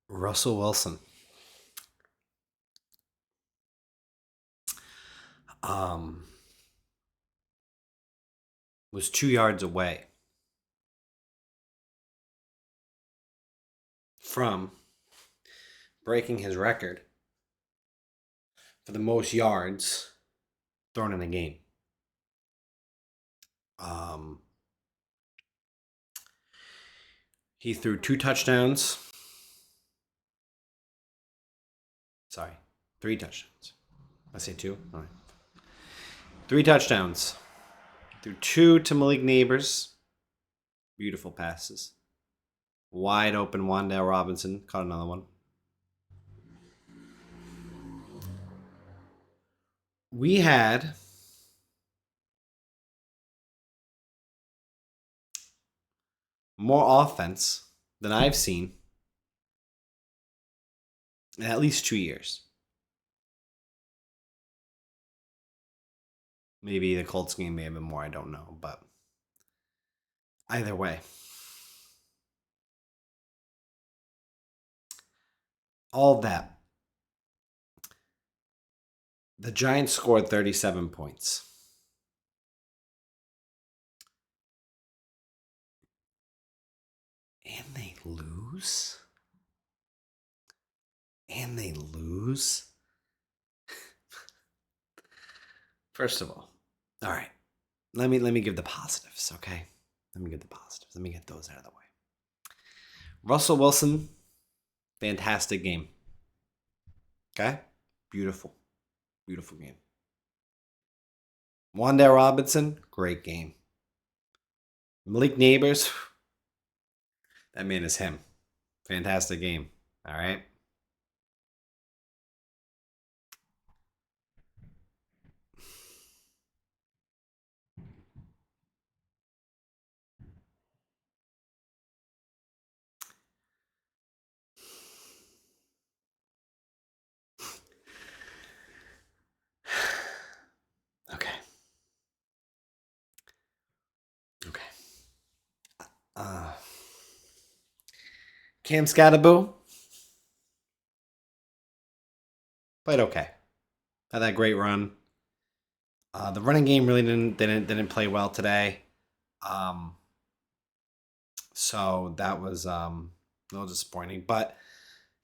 Russell Wilson um, was 2 yards away from breaking his record for the most yards thrown in a game. Um, he threw 2 touchdowns. Sorry, 3 touchdowns. I say two. All right. 3 touchdowns. Threw two to Malik Neighbors. Beautiful passes. Wide open Wandale Robinson caught another one. We had more offense than I've seen in at least 2 years. Maybe the Colts game may have been more, I don't know. But either way, all of that. The Giants scored 37 points. And they lose? And they lose? First of all right. Let me give the positives, okay? Let me give the positives. Let me get those out of the way. Russell Wilson, fantastic game. Okay? Beautiful. Beautiful game. Wandale Robinson, great game. Malik Neighbors, that man is him. Fantastic game. All right? Okay. Okay. Cam Scattaboo played okay. Had that great run. The running game really didn't play well today. So that was a little disappointing. But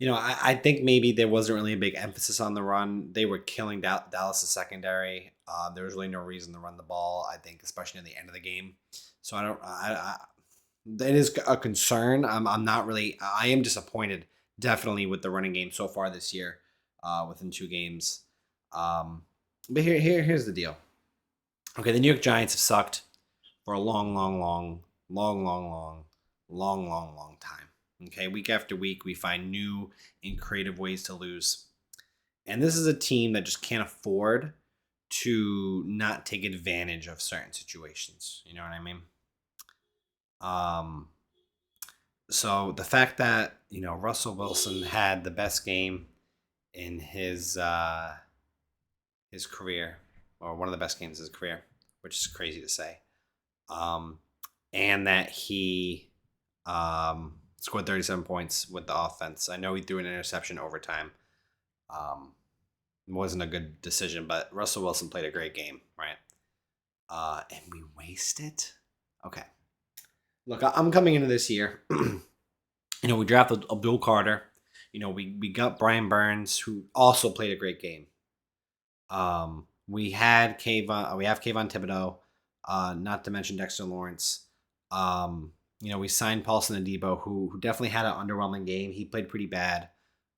I think maybe there wasn't really a big emphasis on the run. They were killing Dallas' secondary. There was really no reason to run the ball. I think, especially at the end of the game. So I don't. It is a concern. I'm not really. I am disappointed, definitely, with the running game so far this year. Within 2 games. But here's the deal. Okay, the New York Giants have sucked for a long time. Okay, week after week, we find new and creative ways to lose. And this is a team that just can't afford to not take advantage of certain situations. You know what I mean? Um, so the fact that, Russell Wilson had the best game in his career, or one of the best games of his career, which is crazy to say. And that he scored 37 points with the offense. I know he threw an interception overtime. It wasn't a good decision, but Russell Wilson played a great game, right? And we wasted. Okay. Look, I'm coming into this year. We drafted Abdul Carter. We got Brian Burns, who also played a great game. We have Kayvon Thibodeau, not to mention Dexter Lawrence. We signed Paulson Adebo, who definitely had an underwhelming game. He played pretty bad.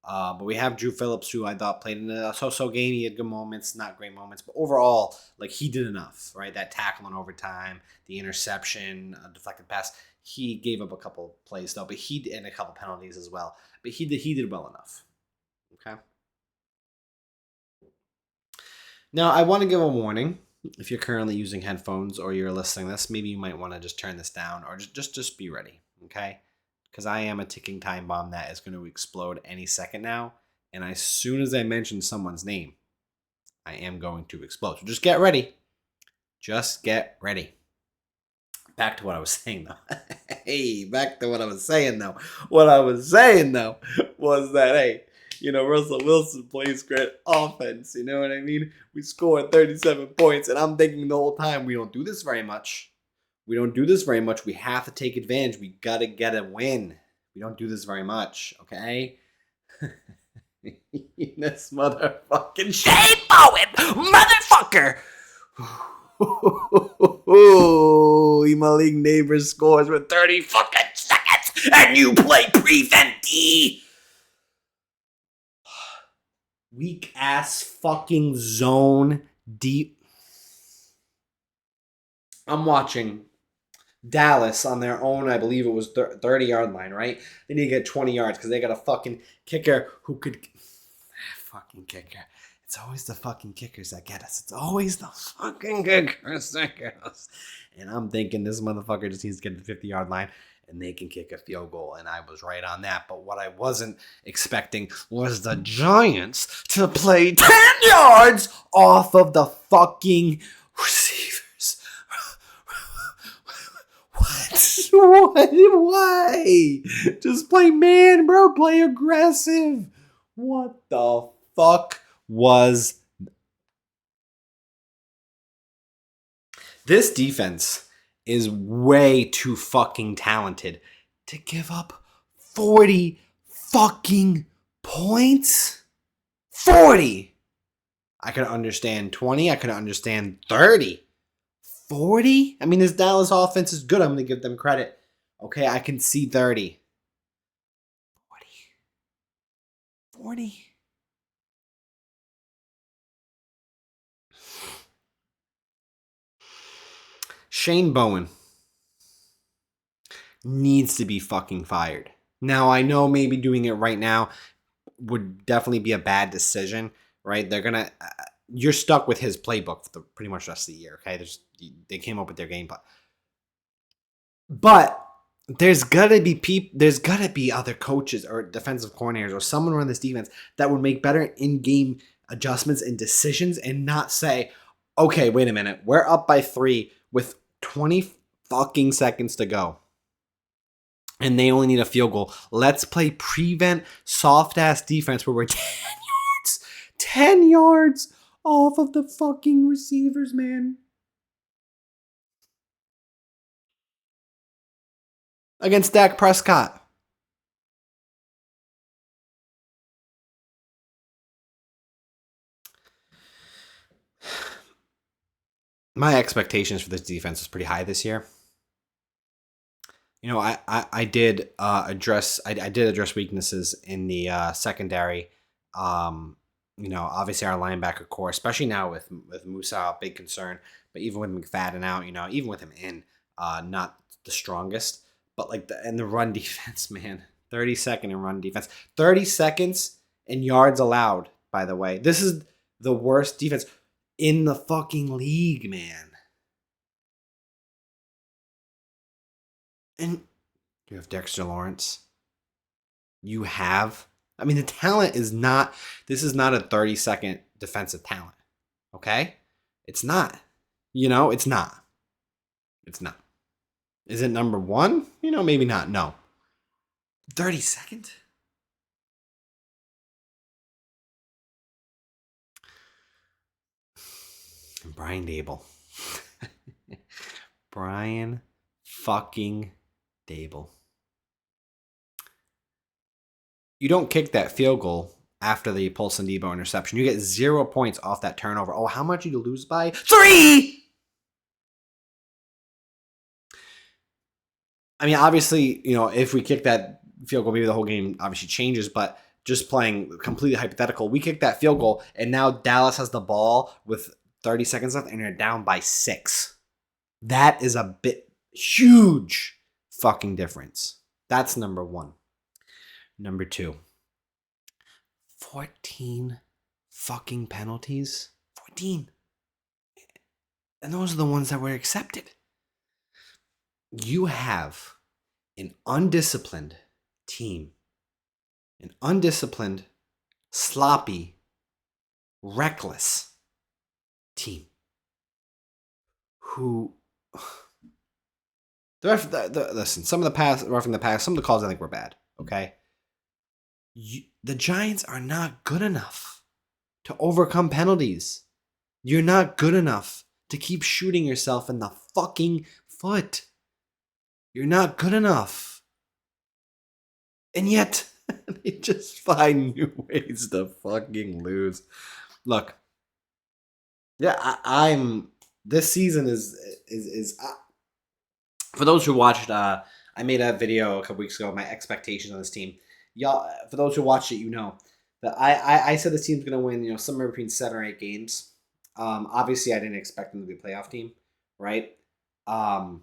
But we have Drew Phillips, who I thought played in a so-so game. He had good moments, not great moments, but overall, he did enough, right? That tackle in overtime, the interception, deflected pass. He gave up a couple plays though, but and a couple penalties as well. But he did well enough. Okay. Now I want to give a warning. If you're currently using headphones or you're listening to this, maybe you might want to just turn this down or just be ready, okay? Because I am a ticking time bomb that is going to explode any second now. And as soon as I mention someone's name, I am going to explode. So just get ready. Just get ready. Back to what I was saying though. Hey, back to what I was saying though. What I was saying though was that, hey, Russell Wilson plays great offense. You know what I mean? We scored 37 points, and I'm thinking the whole time, we don't do this very much. We don't do this very much. We have to take advantage. We got to get a win. We don't do this very much, okay? This motherfucking Shane Bowen, motherfucker! My league neighbor scores with 30 fucking seconds, and you play prevent D. Weak ass fucking zone deep. I'm watching Dallas on their own, I believe it was 30-yard line, right? They need to get 20 yards because they got a fucking kicker who could... Fucking kicker. It's always the fucking kickers that get us. It's always the fucking kickers that get us. And I'm thinking this motherfucker just needs to get the 50-yard line and they can kick a field goal. And I was right on that. But what I wasn't expecting was the Giants to play 10 yards off of the fucking receivers. What? Why? Just play man, bro. Play aggressive. What the fuck was... This defense is way too fucking talented to give up 40 fucking points. 40! I could understand 20. I could understand 30. 40? I mean, this Dallas offense is good. I'm going to give them credit. Okay, I can see 30. 40. Shane Bowen needs to be fucking fired. Now, I know maybe doing it right now would definitely be a bad decision, right? They're going to... you're stuck with his playbook for the pretty much rest of the year, okay? They came up with their game plan. But there's gotta be other coaches or defensive coordinators or someone on this defense that would make better in-game adjustments and decisions and not say, okay, wait a minute, we're up by 3 with 20 fucking seconds to go. And they only need a field goal. Let's play prevent soft-ass defense where we're 10 yards off of the fucking receivers, man. Against Dak Prescott. My expectations for this defense was pretty high this year. I did address weaknesses in the secondary. Obviously our linebacker core, especially now with Musa, big concern. But even with McFadden out, even with him in, not the strongest. But in the run defense, man, 32nd in run defense, 30 seconds in yards allowed. By the way, this is the worst defense in the fucking league, man. And you have Dexter Lawrence. The talent is not, this is not a 30-second defensive talent. Okay? It's not. It's not. It's not. Is it number 1? Maybe not. No. 32nd? Brian Dable. Brian fucking Dable. You don't kick that field goal after the Paulson Debo interception. You get 0 points off that turnover. Oh, how much did you lose by? 3! Obviously, if we kick that field goal, maybe the whole game obviously changes, but just playing completely hypothetical, we kick that field goal, and now Dallas has the ball with 30 seconds left, and they're down by 6. That is a huge fucking difference. That's number 1. Number 2. 14 fucking penalties. 14. And those are the ones that were accepted. You have an undisciplined team. An undisciplined, sloppy, reckless team who Listen, some of the past, roughing the past, some of the calls I think were bad. Okay, the Giants are not good enough to overcome penalties. You're not good enough to keep shooting yourself in the fucking foot. You're not good enough. And yet, they just find new ways to fucking lose. Look, yeah, I'm. This season is for those who watched. I made a video a couple weeks ago. My expectations on this team, y'all. For those who watched it, you know that I said this team's gonna win. Somewhere between 7 or 8 games. Obviously, I didn't expect them to be a playoff team, right? I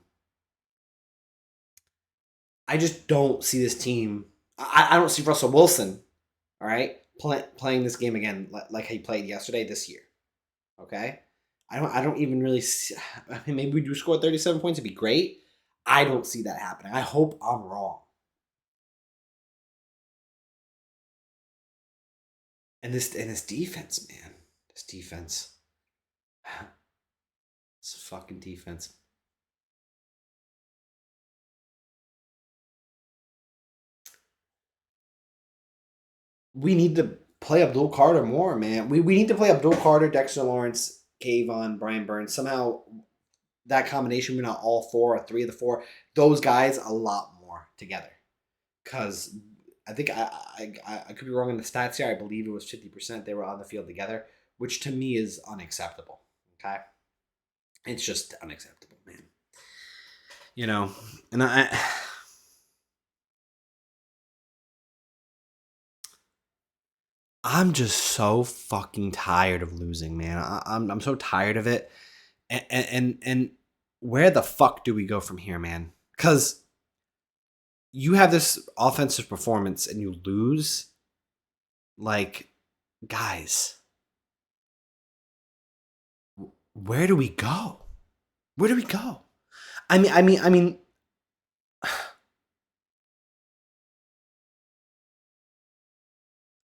just don't see this team. I don't see Russell Wilson, all right, playing this game again like he played yesterday this year. Okay, I don't even really see. I mean, maybe we do score 37 points. It'd be great. I don't see that happening. I hope I'm wrong. And this defense, man, this defense, this fucking defense. We need to play Abdul Carter more, man. We need to play Abdul Carter, Dexter Lawrence, Kayvon, Brian Burns. Somehow that combination, we're not all four or three of the four, those guys a lot more together. Because I think I could be wrong in the stats here. I believe it was 50% they were on the field together, which to me is unacceptable. Okay? It's just unacceptable, man. And I'm just so fucking tired of losing, man. I'm so tired of it. And where the fuck do we go from here, man? Because you have this offensive performance and you lose. Like, guys, where do we go? Where do we go? I mean.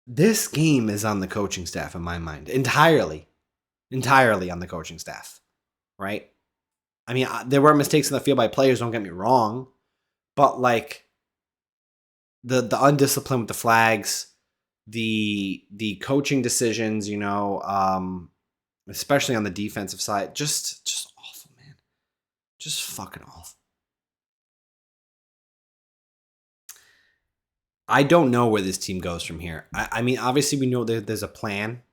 This game is on the coaching staff in my mind entirely on the coaching staff, right? I mean, there were mistakes in the field by players, don't get me wrong, but like the undisciplined with the flags, the coaching decisions, especially on the defensive side, just awful, man. Just fucking awful. I don't know where this team goes from here. I mean, obviously we know that there's a plan,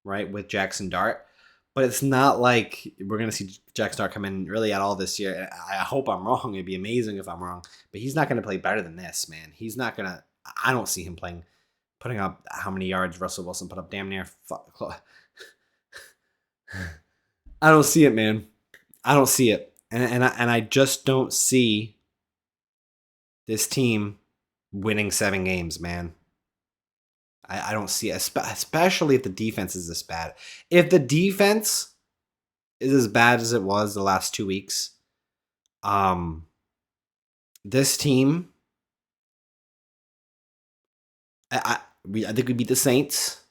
right, with Jackson Dart, but it's not like we're going to see Jackson Dart come in really at all this year. I hope I'm wrong. It'd be amazing if I'm wrong, but he's not going to play better than this, man. He's not going to. I don't see him putting up how many yards Russell Wilson put up, damn near. I don't see it, man. I don't see it, and I just don't see this team winning 7 games, man. I don't see it, especially if the defense is this bad. If the defense is as bad as it was the last 2 weeks, this team, I think we beat the Saints.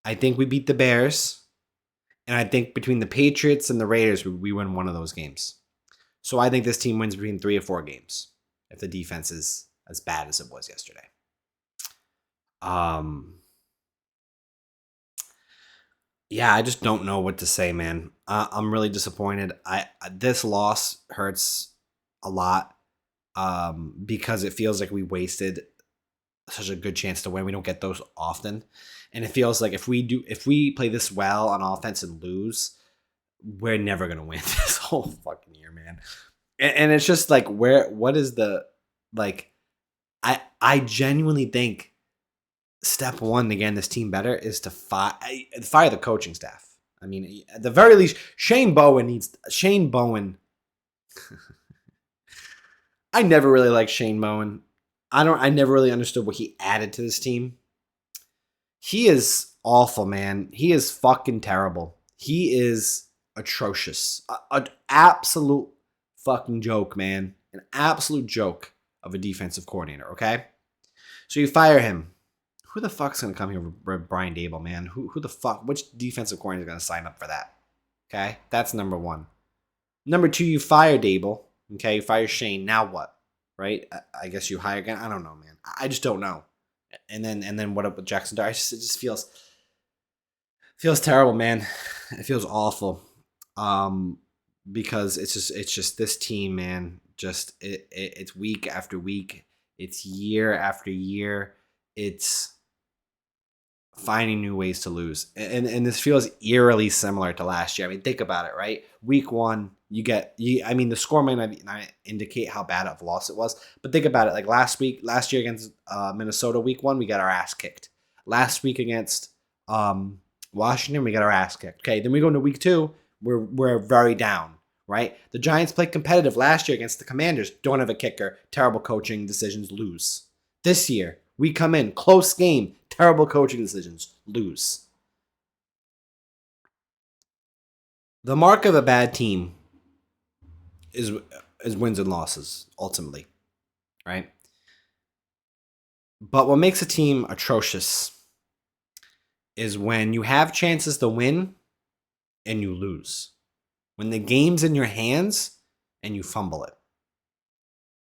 I think we beat the Bears. And I think between the Patriots and the Raiders, we win one of those games. So I think this team wins between 3 or 4 games if the defense is as bad as it was yesterday. Yeah, I just don't know what to say, man. I'm really disappointed. This loss hurts a lot because it feels like we wasted such a good chance to win. We don't get those often, and it feels like if we play this well on offense and lose, we're never gonna win this whole fucking year, man. And it's just like what is the like? I genuinely think step one to getting this team better is to fire the coaching staff. I mean, at the very least, Shane Bowen. I never really liked Shane Bowen. I never really understood what he added to this team. He is awful, man. He is fucking terrible. He is atrocious. An absolute fucking joke, man. An absolute joke of a defensive coordinator, okay? So you fire him. Who the fuck's going to come here with Brian Daboll, man? Who the fuck? Which defensive coordinator is going to sign up for that? Okay? That's number one. Number two, you fire Daboll. Okay, you fire Shane. Now what? Right? I guess you hire again. I don't know, man. I just don't know. And then what up with Jackson Dart? It just feels terrible, man. It feels awful. Um, because it's just this team, man. Just it's week after week. It's year after year. It's finding new ways to lose. And this feels eerily similar to last year. I mean, think about it, right? Week one, I mean, the score might not indicate how bad of a loss it was, but think about it. Like last year against Minnesota, week one, we got our ass kicked. Last week against Washington, we got our ass kicked. Okay, then we go into week two, we're very down, right? The Giants played competitive last year against the Commanders. Don't have a kicker. Terrible coaching decisions, lose. This year, we come in, close game, terrible coaching decisions, lose. The mark of a bad team is wins and losses, ultimately, right? But what makes a team atrocious is when you have chances to win and you lose. When the game's in your hands and you fumble it.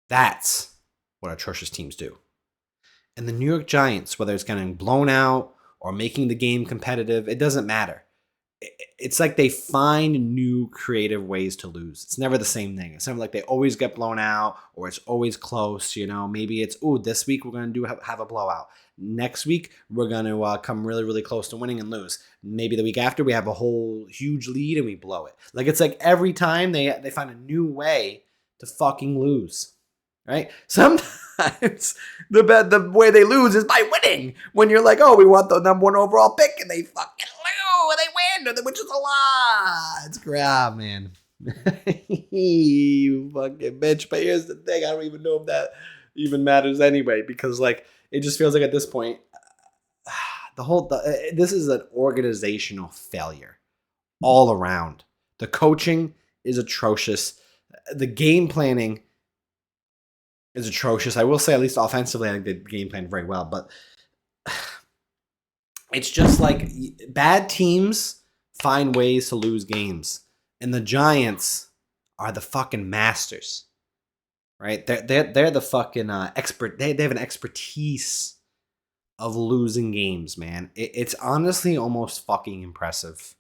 That's what atrocious teams do. And the New York Giants, whether it's getting blown out or making the game competitive, it doesn't matter. It's like they find new creative ways to lose. It's never the same thing. It's never like they always get blown out or it's always close. Maybe it's, this week we're going to have a blowout. Next week, we're going to come really, really close to winning and lose. Maybe the week after, we have a whole huge lead and we blow it. Like, it's like every time they find a new way to fucking lose. Right? Sometimes the way they lose is by winning. When you're like, we want the number one overall pick, and they fucking lose, and they win, which is a lot. It's crap, man. You fucking bitch. But here's the thing: I don't even know if that even matters anyway, because it just feels like at this point, this is an organizational failure all around. The coaching is atrocious. The game planning is atrocious. I will say, at least offensively, I think they game planned very well, but it's just like bad teams find ways to lose games, and the Giants are the fucking masters, right? They're the fucking expert. They have an expertise of losing games, man. It's honestly almost fucking impressive.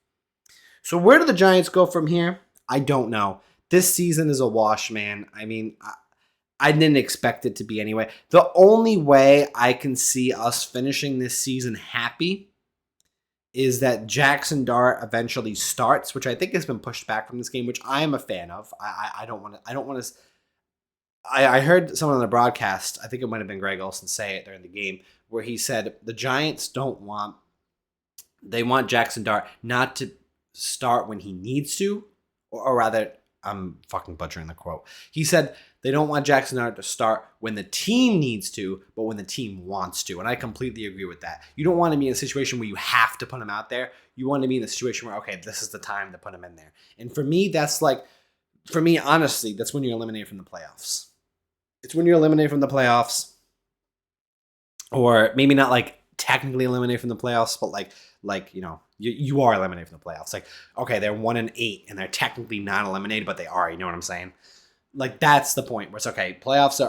So where do the Giants go from here? I don't know. This season is a wash, man. I mean, I didn't expect it to be anyway. The only way I can see us finishing this season happy is that Jackson Dart eventually starts, which I think has been pushed back from this game, which I am a fan of. I don't want to. I heard someone on the broadcast, I think it might have been Greg Olson, say it during the game, where he said the Giants want Jackson Dart not to start when he needs to, or rather, I'm fucking butchering the quote. He said they don't want Jackson Dart to start when the team needs to, but when the team wants to. And I completely agree with that. You don't want to be in a situation where you have to put him out there. You want to be in a situation where, okay, this is the time to put him in there. And for me, honestly, that's when you're eliminated from the playoffs. It's when you're eliminated from the playoffs, or maybe not technically eliminated from the playoffs, but you are eliminated from the playoffs. Okay, they're 1-8 and they're technically not eliminated, but they are. You know what I'm saying? That's the point where it's okay. Playoffs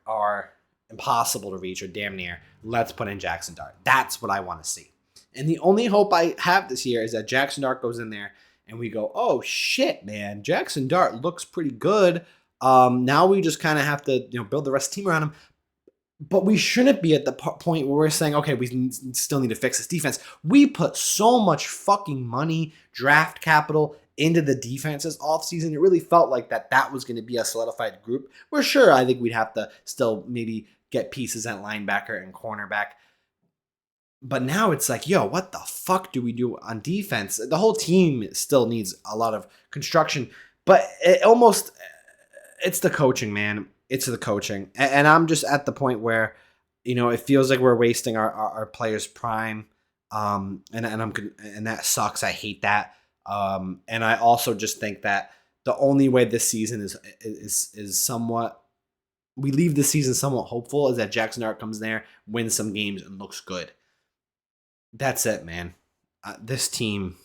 are impossible to reach or damn near. Let's put in Jackson Dart. That's what I want to see. And the only hope I have this year is that Jackson Dart goes in there and we go, oh shit, man, Jackson Dart looks pretty good. Now we just kind of have to build the rest of the team around him. But we shouldn't be at the point where we're saying, okay, we still need to fix this defense. We put so much fucking money, draft capital into the defenses offseason. It really felt like that was going to be a solidified group. We're sure I think we'd have to still maybe get pieces at linebacker and cornerback. But now it's like, what the fuck do we do on defense? The whole team still needs a lot of construction. But it's the coaching, man. It's the coaching. And I'm just at the point where, it feels like we're wasting our players' prime. And that sucks. I hate that. And I also just think that the only way this season is somewhat, we leave the season somewhat hopeful, is that Jackson Dart comes there, wins some games, and looks good. That's it, man. This team,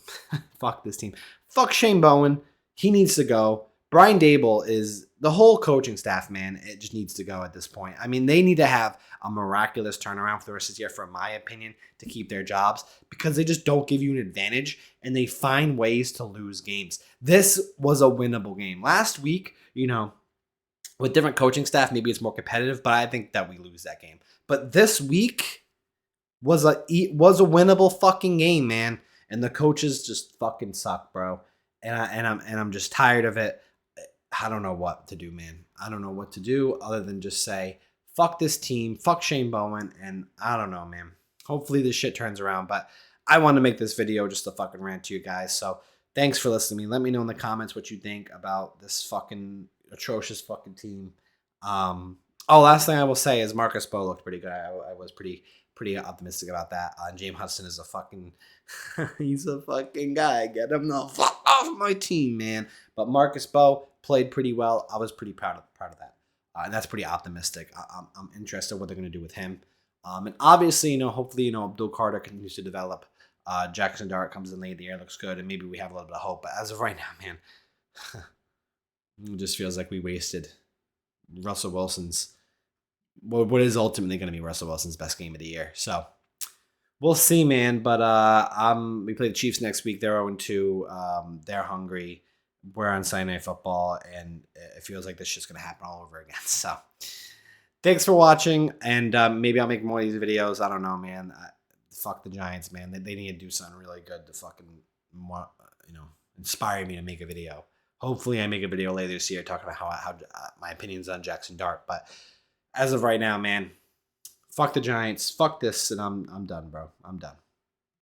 fuck this team. Fuck Shane Bowen. He needs to go. Brian Dable is the whole coaching staff, man. It just needs to go at this point. I mean, they need to have a miraculous turnaround for the rest of the year, for my opinion, to keep their jobs because they just don't give you an advantage and they find ways to lose games. This was a winnable game. Last week, with different coaching staff, maybe it's more competitive, but I think that we lose that game. But this week was a winnable fucking game, man. And the coaches just fucking suck, bro. I'm just tired of it. I don't know what to do, man. I don't know what to do other than just say, fuck this team, fuck Shane Bowen, and I don't know, man. Hopefully this shit turns around, but I want to make this video just to fucking rant to you guys. So thanks for listening to me. Let me know in the comments what you think about this fucking atrocious fucking team. Last thing I will say is Marcus Bo looked pretty good. I was pretty optimistic about that. James Hudson is a fucking he's a fucking guy. Get him the fuck off my team, man. But Marcus Bo played pretty well. I was pretty proud of that. And that's pretty optimistic. I'm interested in what they're going to do with him. And obviously, hopefully, Abdul Carter continues to develop. Jackson Dart comes in late in the year, looks good, and maybe we have a little bit of hope. But as of right now, man, it just feels like we wasted Russell Wilson's, what is ultimately going to be Russell Wilson's best game of the year. So we'll see, man. But we play the Chiefs next week. They're 0-2. They're hungry. We're on Sunday Night Football, and it feels like this shit's going to happen all over again. So thanks for watching, and maybe I'll make more of these videos. I don't know, man. Fuck the Giants, man. They need to do something really good to fucking, inspire me to make a video. Hopefully I make a video later this year talking about how my opinions on Jackson Dart. But as of right now, man, fuck the Giants. Fuck this, and I'm done, bro. I'm done.